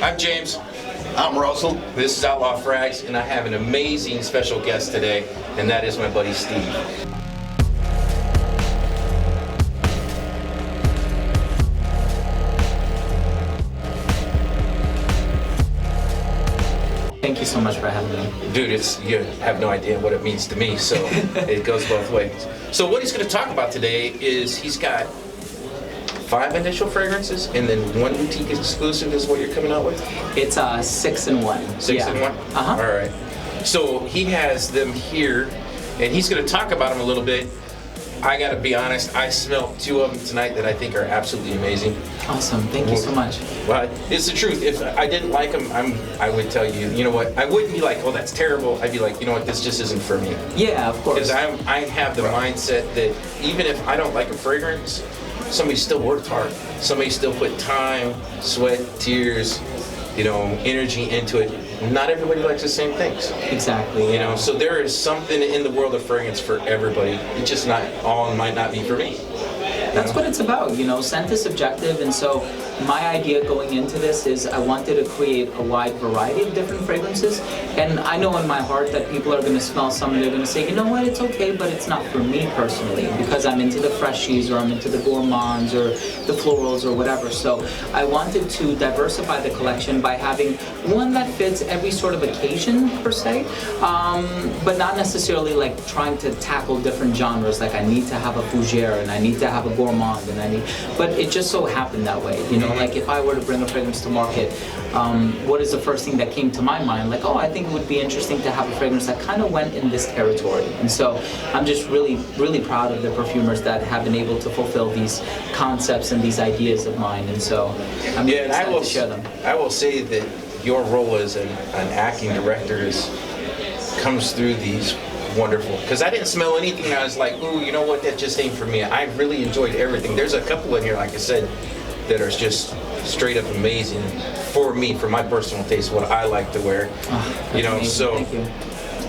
I'm James. I'm Russell. This is OutLaw Frags, and I have an amazing special guest today, and that is my buddy Steve. Thank you so much for having me. Dude, you have no idea what it means to me, so it goes both ways. So what he's going to talk about today is he's got 5 initial fragrances, and then 1 boutique exclusive is what you're coming out with? It's 6 in 1. 6 in 1? Uh-huh. All right. So he has them here, and he's going to talk about them a little bit. I got to be honest, I smelled 2 of them tonight that I think are absolutely amazing. Awesome. Thank you so much. Well, it's the truth. If I didn't like them, I would tell you, you know what, I wouldn't be like, oh, that's terrible. I'd be like, you know what, this just isn't for me. Yeah, of course. Because I have the mindset that even if I don't like a fragrance, somebody still worked hard. Somebody still put time, sweat, tears, energy into it. Not everybody likes the same things. Exactly. You know, so there is something in the world of fragrance for everybody. It's just might not be for me. That's what it's about, scent is subjective, and so my idea going into this is I wanted to create a wide variety of different fragrances, and I know in my heart that people are going to smell some and they're going to say, you know what, it's okay, but it's not for me personally, because I'm into the Freshies, or I'm into the gourmands, or the florals, or whatever. So I wanted to diversify the collection by having one that fits every sort of occasion, per se, but not necessarily like trying to tackle different genres, like I need to have a fougere, and I need to have a gourmand, but it just so happened that way, like if I were to bring a fragrance to market, what is the first thing that came to my mind? Like, oh, I think it would be interesting to have a fragrance that kind of went in this territory. And so I'm just really, really proud of the perfumers that have been able to fulfill these concepts and these ideas of mine. And so I'm really excited to share them. I will say that your role as an acting director comes through these wonderful, because I didn't smell anything I was like, ooh, you know what, that just ain't for me. I really enjoyed everything. There's a couple in here, like I said, that are just straight up amazing for me, for my personal taste, what I like to wear. Amazing. So. Thank you.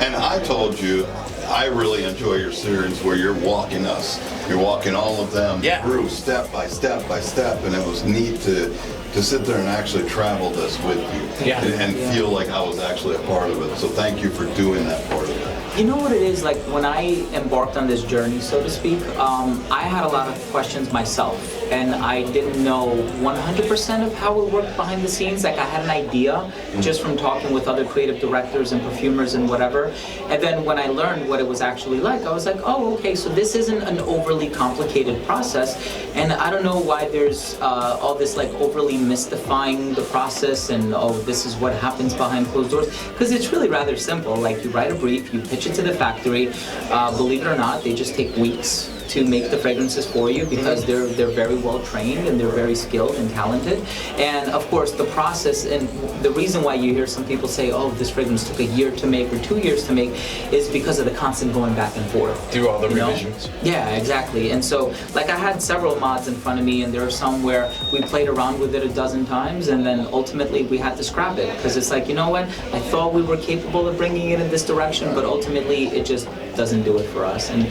And I told you, I really enjoy your series where you're walking us. You're walking all of them through step by step by step, and it was neat to sit there and actually travel this with you and feel like I was actually a part of it. So thank you for doing that part of it. You know what it is, like when I embarked on this journey, so to speak, I had a lot of questions myself, and I didn't know 100% of how it worked behind the scenes. Like I had an idea just from talking with other creative directors and perfumers and whatever, and then when I learned what it was actually like, I was like, oh, okay, so this isn't an overly complicated process, and I don't know why there's all this like overly mystifying the process and, oh, this is what happens behind closed doors, because it's really rather simple. Like you write a brief, you pitch it to the factory. Believe it or not, they just take weeks to make the fragrances for you, because they're very well trained and they're very skilled and talented. And of course the process, and the reason why you hear some people say, oh, this fragrance took a year to make or 2 years to make, is because of the constant going back and forth Through all the revisions. Yeah, exactly. And so like I had several mods in front of me, and there are some where we played around with it a dozen times, and then ultimately we had to scrap it, because it's like, you know what, I thought we were capable of bringing it in this direction, but ultimately it just doesn't do it for us. And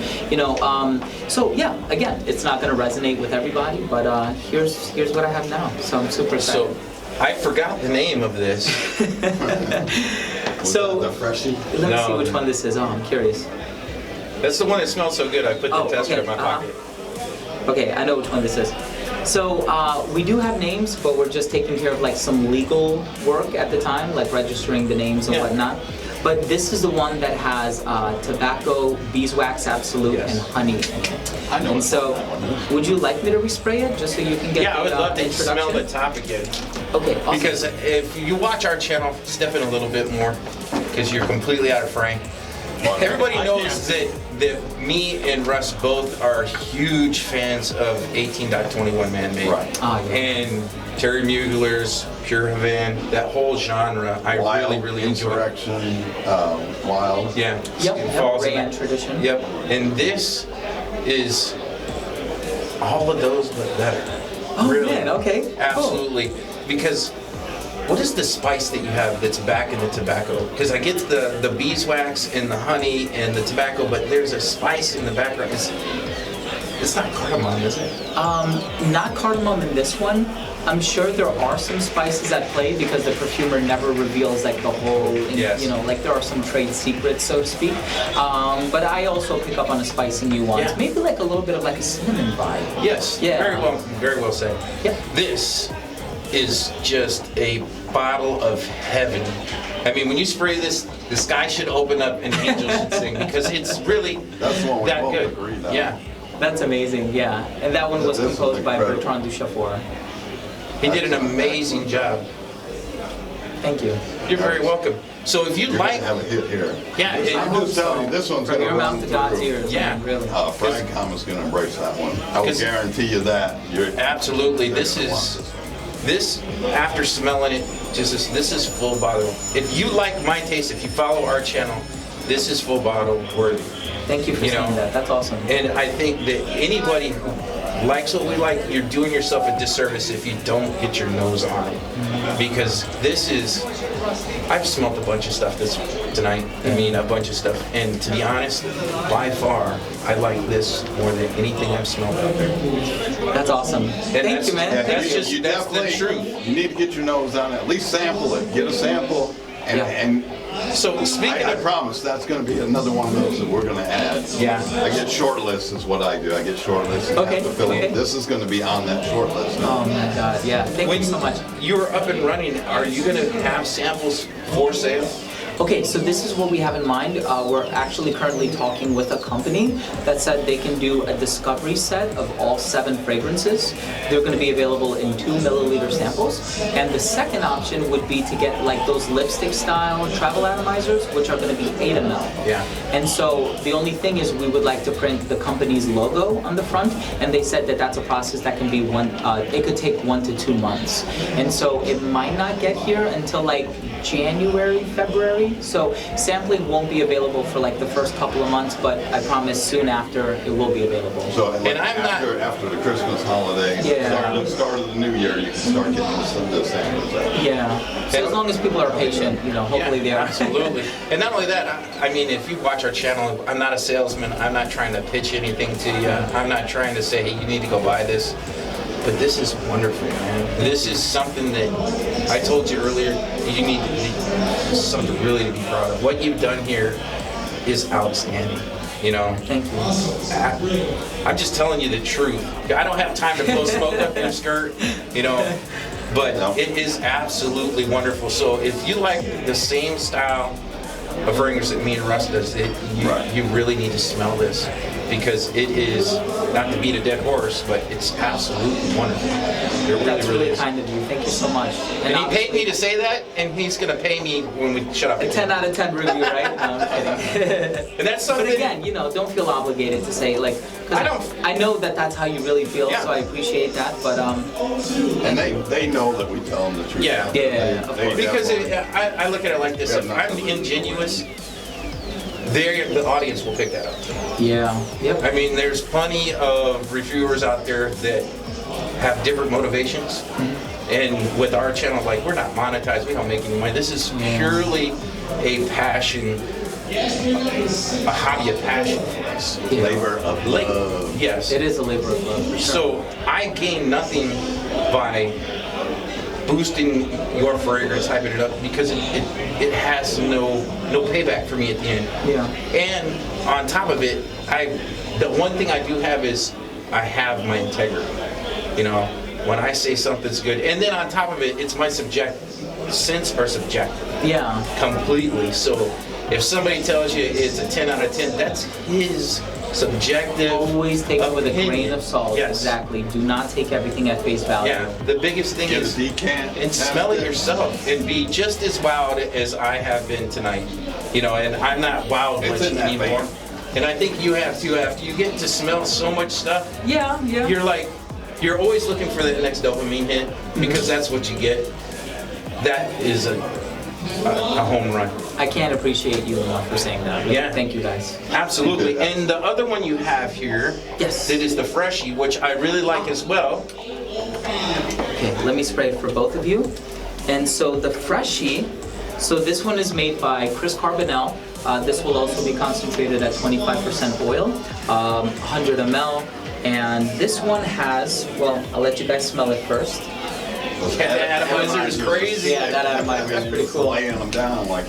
so yeah, again, it's not going to resonate with everybody, but here's what I have now. So I'm super excited. So I forgot the name of this. So the Freshy? Let me see which one this is. Oh, I'm curious. That's the one that smells so good. I put the tester in my pocket. Okay, I know which one this is. So we do have names, but we're just taking care of like some legal work at the time, like registering the names and whatnot. But this is the one that has tobacco, beeswax absolute, and honey in it. I know. And so, would you like me to respray it just so you can get I would love to introduction? smell the top again. Okay, awesome. Because if you watch our channel, step in a little bit more, because you're completely out of frame. Everybody knows that me and Russ both are huge fans of 18.21 man-made. Right. And Terry Mugler's Caravan, that whole genre, I really enjoy. Insurrection, Wild. Yeah. Yep. Rayan tradition. Yep. And this is all of those but better. Oh really. man, okay. Absolutely. Cool. Because what is the spice that you have that's back in the tobacco? Because I get the beeswax and the honey and the tobacco, but there's a spice in the background. It's not cardamom, is it? Not cardamom in this one. I'm sure there are some spices at play because the perfumer never reveals like the whole, you know, like there are some trade secrets, so to speak. But I also pick up on a spicy nuance. Yeah. Maybe like a little bit of like a cinnamon vibe. Yes. Yeah. Very well said. Yeah. This is just a bottle of heaven. I mean, when you spray this, the sky should open up and angels should sing because it's really That's the one we that both good. agree on. Yeah. That's amazing, yeah. And that one was This is composed by incredible. Bertrand Duchaufour. He did an amazing job. Thank you. You're very welcome. So if you You're like, gonna have a hit here. yeah, I'm just telling you, this one's From gonna your run mouth to God's through. ears. Yeah. I mean, really. Frag is gonna embrace that one. I will 'Cause- guarantee you that. absolutely. You're This gonna want is this one. this after smelling it, this is full bottle. If you like my taste, if you follow our channel, this is full bottle worthy. Thank you for You know, saying that. That's awesome. And I think that anybody who likes what we like, you're doing yourself a disservice if you don't get your nose on it. Because this is, I've smelled a bunch of stuff tonight. I mean, a bunch of stuff. And to be honest, by far, I like this more than anything I've smelled out there. That's awesome. Thank you, man. Yeah, Thank that's you. just- you that's the definitely- truth. You need to get your nose on it. At least sample it. Get a sample. And, Yeah. and So speaking I of, promise that's going to be another one of those that we're going to add. Yeah. I get short lists is what I do. I get short lists and Okay, have to fill okay. it. This is going to be on that short list. Oh my God, yeah. Thank when you so much. you're up and running, are you going to have samples for sale? Okay, so this is what we have in mind. We're actually currently talking with a company that said they can do a discovery set of all 7 fragrances. They're going to be available in 2 milliliter samples. And the second option would be to get like those lipstick style travel atomizers, which are going to be 8 ml. Yeah. And so the only thing is we would like to print the company's logo on the front, and they said that that's a process that can be it could take 1 to 2 months. And so it might not get here until like January, February. So sampling won't be available for like the first couple of months, but I promise soon after it will be available. So like And I'm not- after the Christmas holiday, Yeah. start of the new year, you can start getting some of those samples out. Yeah. So as long as people are patient, you know, hopefully they are. Absolutely. And not only that, I mean, if you watch our channel, I'm not a salesman. I'm not trying to pitch anything to you. I'm not trying to say, hey, you need to go buy this. But this is wonderful, man. This is something that I told you earlier, you need to be something really to be proud of. What you've done here is outstanding. You know, Thank you. I'm just telling you the truth. I don't have time to blow smoke up your skirt, you know, but it is absolutely wonderful. So if you like the same style of fragrance that me and Russ does, you really need to smell this because it is, not to beat a dead horse, but it's absolutely wonderful. It really, That's really really is. kind of you. Thank you so much. And he paid me to say that, and he's going to pay me when we shut up. A 10 out of 10 review, right? No, I'm kidding. And that's something. But again, you know, don't feel obligated to say like. 'Cause I don't. I know that that's how you really feel, Yeah. so I appreciate that. But And they know that we tell them the truth. Yeah. Yeah, of course. Because definitely- I look at it like this: if I'm ingenuous, the audience will pick that up. yeah, yep. I mean, there's plenty of reviewers out there that have different motivations, and with our channel, like we're not monetized, we don't make any money. This is purely a passion, a hobby of passion for us. Labor of love. Yes. It is a labor of love. For sure. So I gain nothing by boosting your fragrance, hyping it up, because it has no payback for me at the end. Yeah. And on top of it, the one thing I do have is I have my integrity. You know, when I say something's good, and then on top of it, it's my sense are subjective Yeah. completely. So if somebody tells you it's a 10 out of 10, that's his subjective. Always take it with a opinion. grain of salt. Yes. Exactly. Do not take everything at face value. Yeah. The biggest thing Get a is decant. and smell it yourself and be just as wowed as I have been tonight. You know, and I'm not wowed It's much in that anymore. vein. And I think you have to, after you get to smell so much stuff, Yeah. Yeah. you're always looking for that next dopamine hit because that's what you get. That is a home run. I can't appreciate you enough for saying that. Yeah. Thank you guys. Absolutely. And the other one you have here, Yes. that is the Freshy, which I really like as well. Okay, let me spray it for both of you. And so the Freshy, so this one is made by Chris Carbonell. This will also be concentrated at 25% oil, 100 ml. And this one has, well, I'll let you guys smell it first. Yeah, that atomizer is crazy. Yeah, that atomizer is pretty cool. Laying them down like.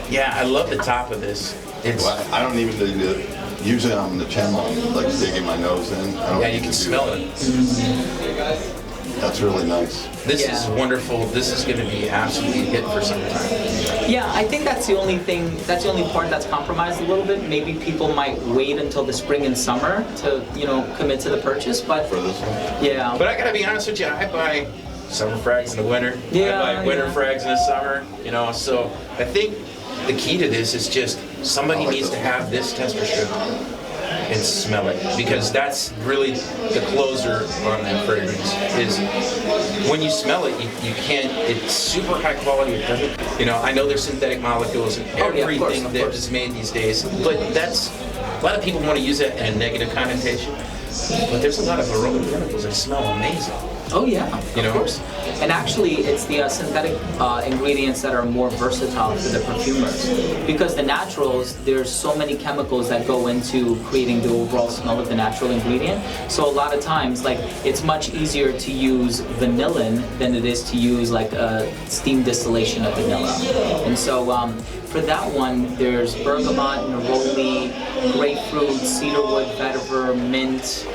Yeah, I love the top of this. It's Well, I don't even need to. Usually I'm in the channel, I'm like digging my nose in. I don't yeah, need you to can do smell that. it. That's really nice. This Yeah. is wonderful. This is going to be absolutely a hit for some time. Yeah, I think that's the only thing, that's the only part that's compromised a little bit. Maybe people might wait until the spring and summer to, you know, commit to the purchase, but For this one? yeah. But I got to be honest with you, I buy summer frags in the winter. Yeah, I buy winter yeah. frags in the summer. You know, so I think the key to this is just somebody needs to have this tester strip and smell it, because that's really the closer on that fragrance. Is when you smell it, you can't. It's super high quality. It doesn't. You know, I know there's synthetic molecules and Oh, yeah, of course, everything of that course. is made these days, but that's a lot of people want to use that in a negative connotation. But there's a lot of aroma chemicals that smell amazing. Oh yeah, You know? of course. And actually, it's the synthetic ingredients that are more versatile for the perfumers. Because the naturals, there's so many chemicals that go into creating the overall smell of the natural ingredient. So a lot of times, like, it's much easier to use vanillin than it is to use like a steam distillation of vanilla. And so for that one, there's bergamot, neroli, grapefruit, cedarwood, vetiver, mint.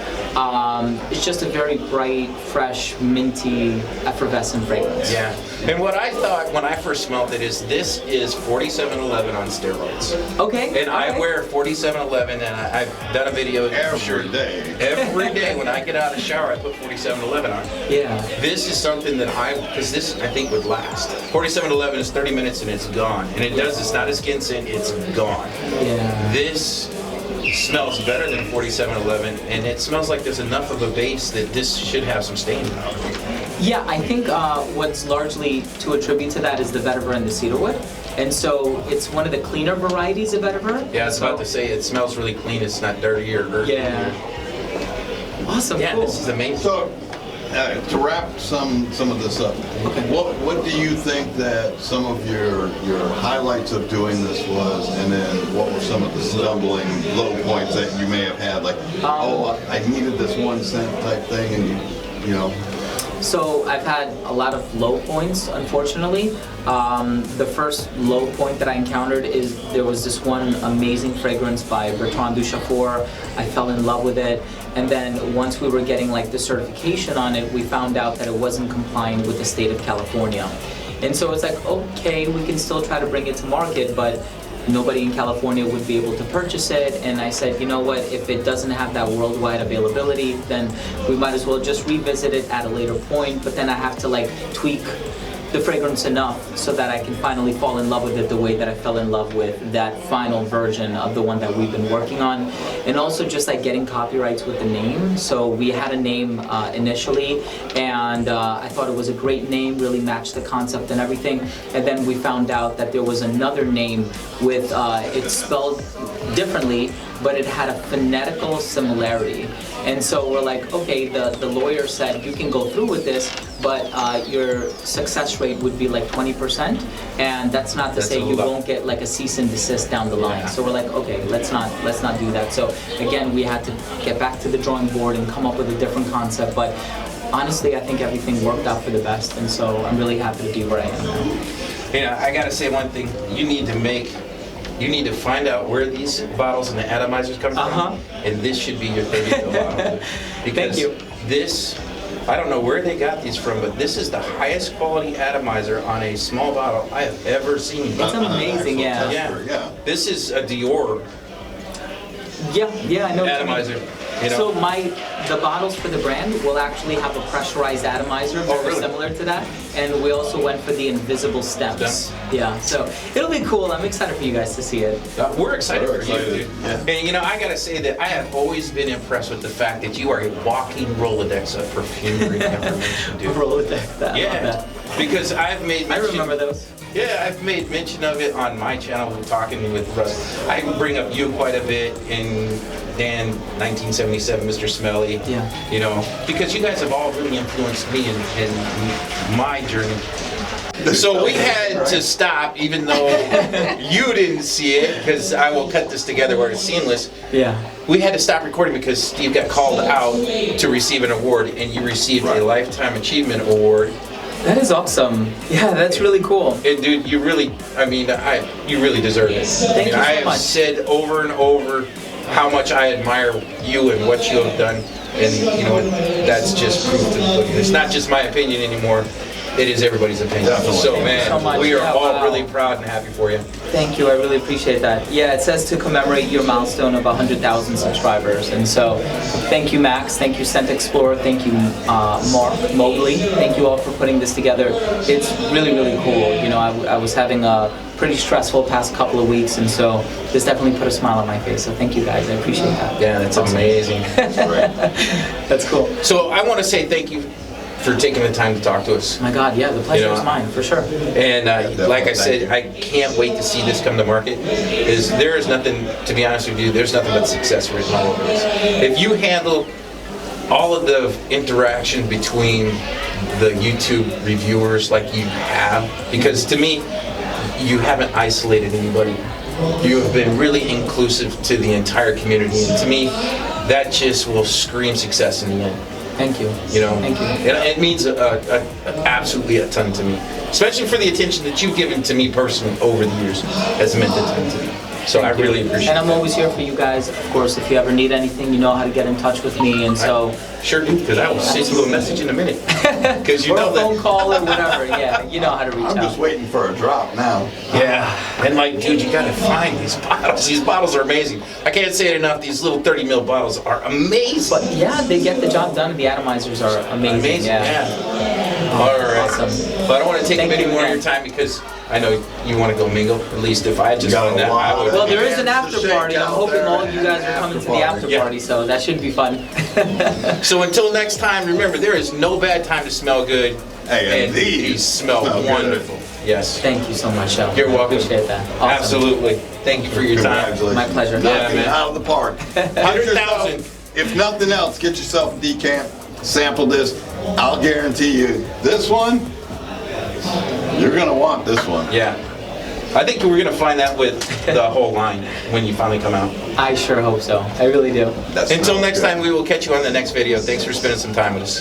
It's just a very bright, fresh, minty, effervescent fragrance. Yeah. And what I thought when I first smelled it is this is 4711 on steroids. Okay. And I okay. wear 4711, and I've done a video Every day. Every day when I get out of the shower, I put 4711 on. Yeah. This is something that because this I think would last. 4711 is 30 minutes and it's gone. And it does, it's not a skin scent, it's gone. Yeah. This smells better than 4711, and it smells like there's enough of a base that this should have some staying power. Yeah, I think what's largely to attribute to that is the vetiver and the cedarwood. And so it's one of the cleaner varieties of vetiver. Yeah, I was about to say it smells really clean. It's not dirty or earthy. Yeah. Awesome. Yeah, cool. this is amazing. So, to wrap some of this up, what do you think that some of your highlights of doing this was, and then what were some of the stumbling low points that you may have had, like, I needed this one scent type thing, and you know. So I've had a lot of low points, unfortunately. The first low point that I encountered is there was this one amazing fragrance by Bertrand Duchaufour. I fell in love with it. And then once we were getting like the certification on it, we found out that it wasn't complying with the state of California. And so it's like, okay, we can still try to bring it to market, but nobody in California would be able to purchase it. And I said, you know what, if it doesn't have that worldwide availability, then we might as well just revisit it at a later point. But then I have to like tweak the fragrance enough so that I can finally fall in love with it the way that I fell in love with that final version of the one that we've been working on. And also just like getting copyrights with the name. So we had a name initially, and I thought it was a great name, really matched the concept and everything. And then we found out that there was another name with, it's spelled differently, but it had a phonetical similarity. And so we're like, okay, the lawyer said you can go through with this, but your success rate would be like 20%, and that's not to say you won't get like a cease and desist down the line. So we're like, okay, let's not do that. So again, we had to get back to the drawing board and come up with a different concept. But honestly, I think everything worked out for the best, and so I'm really happy to be where I am now. You know, I gotta say one thing. You need to find out where these bottles and the atomizers come from, and this should be your favorite bottle. Because Thank you. this, I don't know where they got these from, but this is the highest quality atomizer on a small bottle I have ever seen. It's amazing, yeah. Yeah. This is a Dior Yeah, I know. what you mean. atomizer. You know? So the bottles for the brand will actually have a pressurized atomizer, very really? similar to that, and we also went for the invisible stems. Stems? Yeah, so it'll be cool. I'm excited for you guys to see it. We're excited We're for you, excited, dude. yeah. And you know, I gotta say that I have always been impressed with the fact that you are a walking Rolodex of perfumery information, dude. Rolodex, that. I love Yeah, that. because I've made I mention, remember those. Yeah, I've made mention of it on my channel when talking with Russ. I bring up you quite a bit in Dan 1977, Mr. Smelly. Yeah. You know, because you guys have all really influenced me in my journey. So we had to stop, even though you didn't see it, because I will cut this together where it's seamless. Yeah. We had to stop recording because Steve got called out to receive an award, and you received a Lifetime Achievement Award. That is awesome. Yeah, that's really cool. And dude, you really, you really deserve it. Thank you so I have much. said over and over how much I admire you and what you have done, and you know that's just proof to the pudding. It's not just my opinion anymore. It is everybody's opinion. Definitely. So man, so much. we are Yeah, all wow. really proud and happy for you. Thank you, I really appreciate that. Yeah, it says to commemorate your milestone of 100,000 subscribers. And so, thank you, Max. Thank you, Scent Explorer. Thank you, Mark Mobley. Thank you all for putting this together. It's really, really cool. You know, I was having a pretty stressful past couple of weeks, and so this definitely put a smile on my face. So thank you, guys. I appreciate that. Yeah, that's amazing. That's cool. So I want to say thank you for taking the time to talk to us. My God, yeah, the pleasure You know, is mine, for sure. And like I said, I can't wait to see this come to market. There is nothing, to be honest with you, there's nothing but success written all over this. If you handle all of the interaction between the YouTube reviewers like you have, because to me, you haven't isolated anybody. You have been really inclusive to the entire community, and to me, that just will scream success in the end. Thank you. You know, Thank you. It means absolutely a ton to me, especially for the attention that you've given to me personally over the years has meant a ton to me. So I really appreciate it. And I'm always here for you guys. Of course, if you ever need anything, you know how to get in touch with me. And so, sure do, because I will send you a message in a minute. Because you or know a phone that. call or whatever. Yeah, you know how to reach I'm out. just waiting for a drop now. Yeah, and like, dude, you gotta find these bottles. These bottles are amazing. I can't say it enough. These little 30 ml bottles are amazing. But yeah, they get the job done. The atomizers are amazing. Amazing, yeah. All right. Awesome. But I don't want to take Thank up any you more of again. your time because I know you want to go mingle. At least if I had just got done a that, I lot would. of- Well, there is an Yeah, after shake party. I'm out hoping there all of you guys and are coming to the after after party. party, so that should be fun. So until next time, remember there is no bad time to smell good. Hey, and these smell smell good. wonderful. Yes. Thank you so much, Shel. You're welcome. Appreciate that. Awesome. Absolutely. Thank you for your time. Congratulations. My pleasure. Yeah, Knocking man. it out of the park. 100,000. If nothing else, get yourself a decant, sample this. I'll guarantee you, this one, you're gonna want this one. Yeah. I think we're gonna find that with the whole line when you finally come out. I sure hope so. I really do. That Until smells next good. time, we will catch you on the next video. Thanks for spending some time with us.